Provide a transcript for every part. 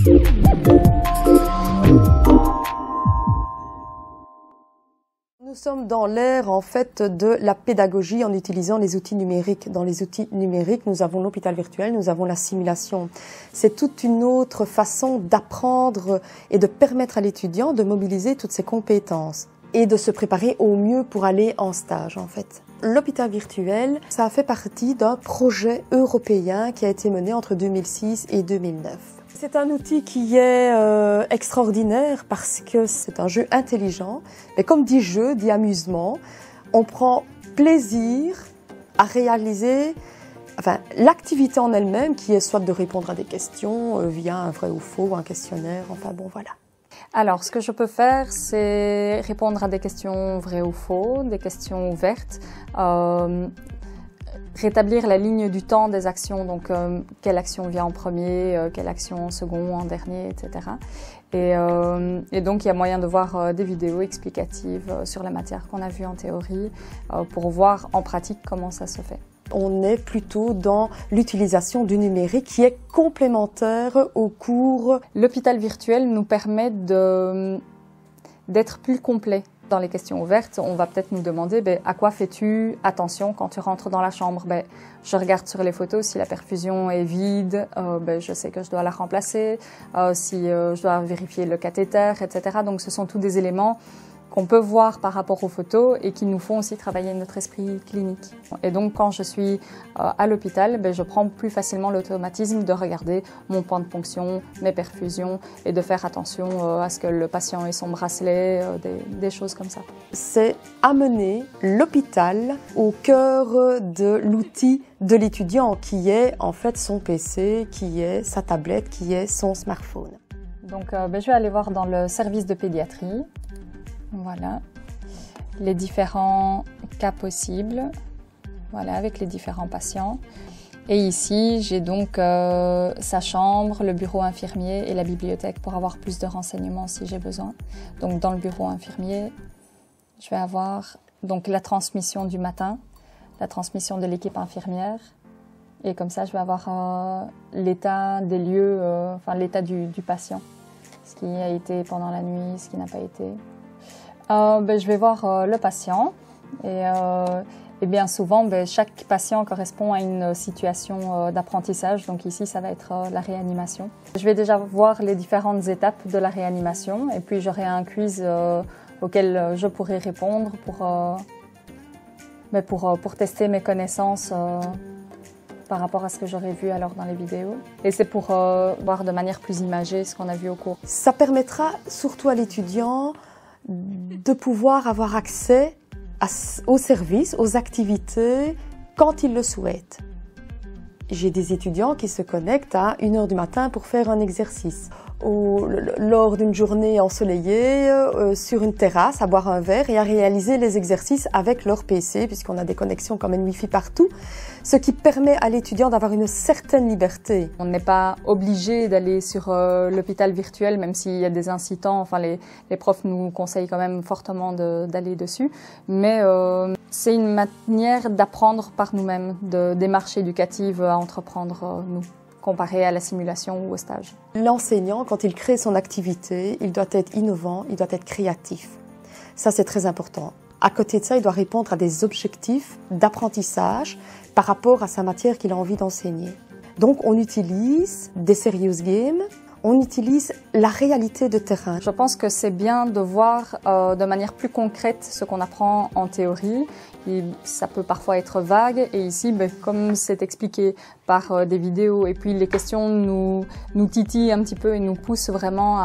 Nous sommes dans l'ère en fait de la pédagogie en utilisant les outils numériques. Dans les outils numériques, nous avons l'hôpital virtuel, nous avons la simulation. C'est toute une autre façon d'apprendre et de permettre à l'étudiant de mobiliser toutes ses compétences et de se préparer au mieux pour aller en stage en fait. L'hôpital virtuel, ça a fait partie d'un projet européen qui a été mené entre 2006 et 2009. C'est un outil qui est extraordinaire parce que c'est un jeu intelligent. Et comme dit jeu, dit amusement, on prend plaisir à réaliser l'activité en elle-même qui est soit de répondre à des questions via un vrai ou faux, un questionnaire, enfin bon voilà. Alors, ce que je peux faire, c'est répondre à des questions vraies ou faux, des questions ouvertes, rétablir la ligne du temps des actions, donc quelle action vient en premier, quelle action en second, en dernier, etc. Et donc il y a moyen de voir des vidéos explicatives sur la matière qu'on a vue en théorie pour voir en pratique comment ça se fait. On est plutôt dans l'utilisation du numérique qui est complémentaire au cours. L'hôpital virtuel nous permet d'être plus complet. Dans les questions ouvertes, on va peut-être nous demander à quoi fais-tu attention quand tu rentres dans la chambre. Je regarde sur les photos, si la perfusion est vide, je sais que je dois la remplacer, si je dois vérifier le cathéter, etc. Donc ce sont tous des éléments qu'on peut voir par rapport aux photos et qui nous font aussi travailler notre esprit clinique. Et donc quand je suis à l'hôpital, je prends plus facilement l'automatisme de regarder mon point de ponction, mes perfusions et de faire attention à ce que le patient ait son bracelet, des choses comme ça. C'est amener l'hôpital au cœur de l'outil de l'étudiant qui est en fait son PC, qui est sa tablette, qui est son smartphone. Donc je vais aller voir dans le service de pédiatrie. Voilà, les différents cas possibles, voilà, avec les différents patients. Et ici, j'ai donc sa chambre, le bureau infirmier et la bibliothèque pour avoir plus de renseignements si j'ai besoin. Donc dans le bureau infirmier, je vais avoir donc la transmission du matin, la transmission de l'équipe infirmière. Et comme ça, je vais avoir l'état des lieux, l'état du patient, ce qui a été pendant la nuit, ce qui n'a pas été. Je vais voir le patient et bien souvent, chaque patient correspond à une situation d'apprentissage. Donc ici, ça va être la réanimation. Je vais déjà voir les différentes étapes de la réanimation et puis j'aurai un quiz auquel je pourrai répondre pour tester mes connaissances par rapport à ce que j'aurais vu alors dans les vidéos. Et c'est pour voir de manière plus imagée ce qu'on a vu au cours. Ça permettra surtout à l'étudiant de pouvoir avoir accès aux services, aux activités, quand il le souhaite. J'ai des étudiants qui se connectent à 1h du matin pour faire un exercice. Ou lors d'une journée ensoleillée, sur une terrasse, à boire un verre et à réaliser les exercices avec leur PC, puisqu'on a des connexions quand même Wi-Fi partout, ce qui permet à l'étudiant d'avoir une certaine liberté. On n'est pas obligé d'aller sur l'hôpital virtuel, même s'il y a des incitants, les profs nous conseillent quand même fortement d'aller dessus, mais c'est une manière d'apprendre par nous-mêmes, de démarches éducatives à entreprendre nous, comparé à la simulation ou au stage. L'enseignant, quand il crée son activité, il doit être innovant, il doit être créatif. Ça, c'est très important. À côté de ça, il doit répondre à des objectifs d'apprentissage par rapport à sa matière qu'il a envie d'enseigner. Donc, on utilise des serious games, on utilise la réalité de terrain. Je pense que c'est bien de voir de manière plus concrète ce qu'on apprend en théorie. Et ça peut parfois être vague et ici, comme c'est expliqué par des vidéos et puis les questions nous titillent un petit peu et nous poussent vraiment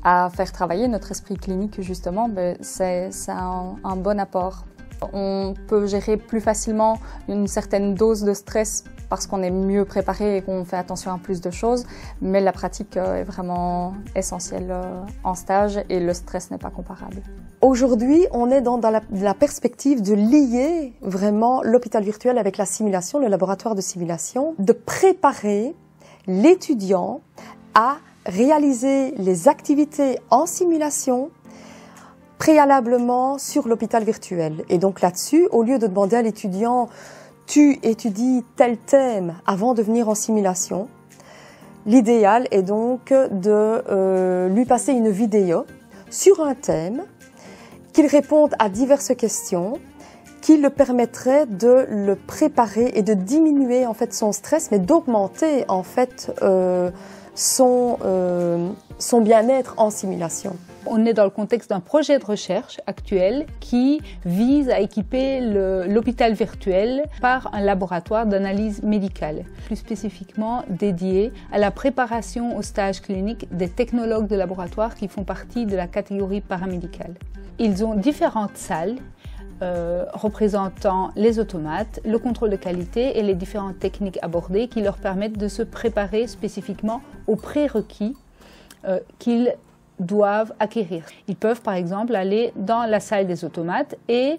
à faire travailler notre esprit clinique justement, c'est un bon apport. On peut gérer plus facilement une certaine dose de stress parce qu'on est mieux préparé et qu'on fait attention à plus de choses, mais la pratique est vraiment essentielle en stage et le stress n'est pas comparable. Aujourd'hui, on est dans la perspective de lier vraiment l'hôpital virtuel avec la simulation, le laboratoire de simulation, de préparer l'étudiant à réaliser les activités en simulation préalablement sur l'hôpital virtuel. Et donc là-dessus, au lieu de demander à l'étudiant « tu étudies tel thème avant de venir en simulation », L'idéal est donc de lui passer une vidéo sur un thème, qu'il réponde à diverses questions, qui le permettrait de le préparer et de diminuer en fait son stress, mais d'augmenter en fait son bien-être en simulation. On est dans le contexte d'un projet de recherche actuel qui vise à équiper l'hôpital virtuel par un laboratoire d'analyse médicale, plus spécifiquement dédié à la préparation au stage clinique des technologues de laboratoire qui font partie de la catégorie paramédicale. Ils ont différentes salles représentant les automates, le contrôle de qualité et les différentes techniques abordées qui leur permettent de se préparer spécifiquement aux prérequis qu'ils doivent acquérir. Ils peuvent par exemple aller dans la salle des automates et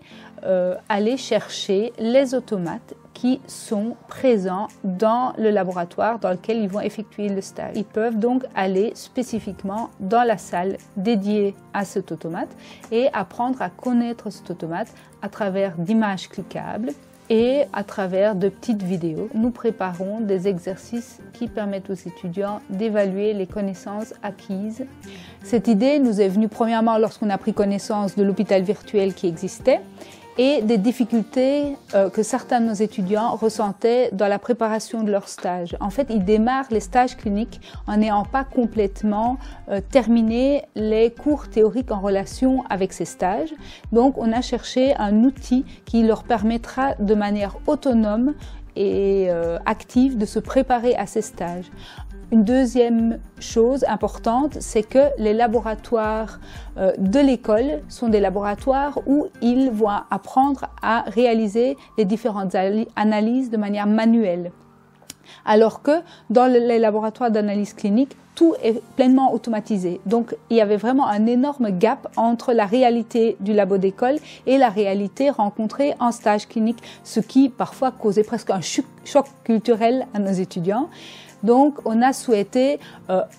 aller chercher les automates qui sont présents dans le laboratoire dans lequel ils vont effectuer le stage. Ils peuvent donc aller spécifiquement dans la salle dédiée à cet automate et apprendre à connaître cet automate à travers d'images cliquables et à travers de petites vidéos. Nous préparons des exercices qui permettent aux étudiants d'évaluer les connaissances acquises. Cette idée nous est venue premièrement lorsqu'on a pris connaissance de l'hôpital virtuel qui existait et des difficultés que certains de nos étudiants ressentaient dans la préparation de leur stage. En fait, ils démarrent les stages cliniques en n'ayant pas complètement terminé les cours théoriques en relation avec ces stages. Donc, on a cherché un outil qui leur permettra de manière autonome et active de se préparer à ces stages. Une deuxième chose importante, c'est que les laboratoires de l'école sont des laboratoires où ils vont apprendre à réaliser les différentes analyses de manière manuelle. Alors que dans les laboratoires d'analyse clinique, tout est pleinement automatisé. Donc, il y avait vraiment un énorme gap entre la réalité du labo d'école et la réalité rencontrée en stage clinique, ce qui parfois causait presque un choc culturel à nos étudiants. Donc, on a souhaité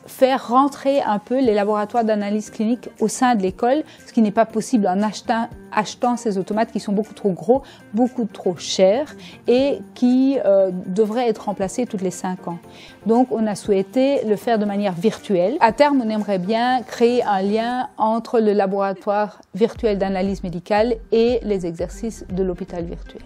faire rentrer un peu les laboratoires d'analyse clinique au sein de l'école, ce qui n'est pas possible en achetant ces automates qui sont beaucoup trop gros, beaucoup trop chers et qui devraient être remplacés toutes les 5 ans. Donc, on a souhaité le faire de manière virtuelle. À terme, on aimerait bien créer un lien entre le laboratoire virtuel d'analyse médicale et les exercices de l'hôpital virtuel.